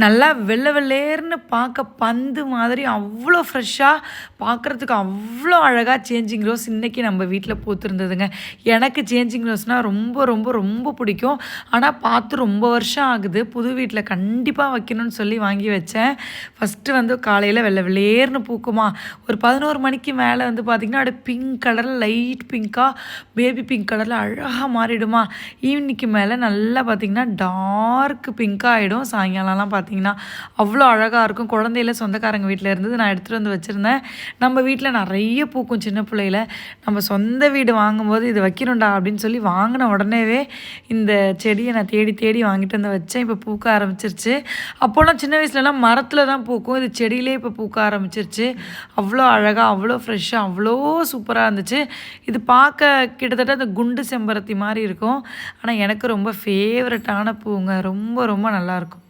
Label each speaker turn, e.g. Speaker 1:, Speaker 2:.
Speaker 1: நல்லா வெள்ளை வெள்ளேர்ன்னு பார்க்க பந்து மாதிரி அவ்வளோ ஃப்ரெஷ்ஷாக பார்க்குறதுக்கு அவ்வளோ அழகாக சேஞ்சிங் ரோஸ் இன்றைக்கி நம்ம வீட்டில் பூத்துருந்ததுங்க. எனக்கு சேஞ்சிங் ரோஸ்னால் ரொம்ப ரொம்ப ரொம்ப பிடிக்கும். ஆனால் பார்த்து ரொம்ப வருஷம் ஆகுது. புது வீட்டில் கண்டிப்பாக வைக்கணும்னு சொல்லி வாங்கி வச்சேன். ஃபஸ்ட்டு காலையில் வெள்ளை வெள்ளேர்னு பூக்குமா, ஒரு 11 மணிக்கு மேலே பார்த்திங்கன்னா அப்படியே பிங்க் கலரில் லைட் பிங்க்காக பேபி பிங்க் கலரில் அழகாக மாறிடுமா. ஈவினிங்க்கு மேலே நல்லா பார்த்திங்கன்னா டார்க் பிங்க்காக ஆகிடும். சாயங்காலம்லாம் பார்த்திங்கன்னா அவ்வளோ அழகாக இருக்கும். குழந்தையில சொந்தக்காரங்க வீட்டில் இருந்தது, நான் எடுத்துகிட்டு வந்து வச்சுருந்தேன். நம்ம வீட்டில் நிறைய பூக்கும் சின்ன பிள்ளையில. நம்ம சொந்த வீடு வாங்கும்போது இது வைக்கணும்டா அப்படின்னு சொல்லி வாங்கின உடனேவே இந்த செடியை நான் தேடி தேடி வாங்கிட்டு வந்து வச்சேன். இப்போ பூக்க ஆரம்பிச்சிருச்சு. அப்போலாம் சின்ன வயசுலலாம் மரத்தில் தான் பூக்கும், இது செடியிலே இப்போ பூக்க ஆரம்பிச்சிருச்சு. அவ்வளோ அழகாக, அவ்வளோ ஃப்ரெஷ்ஷாக, அவ்வளோ சூப்பராக இருந்துச்சு. இது பார்க்க கிட்டத்தட்ட அந்த குண்டு செம்பருத்தி மாதிரி இருக்கும். ஆனால் எனக்கு ரொம்ப ஃபேவரட்டான பூங்க. ரொம்ப ரொம்ப நல்லாயிருக்கும்.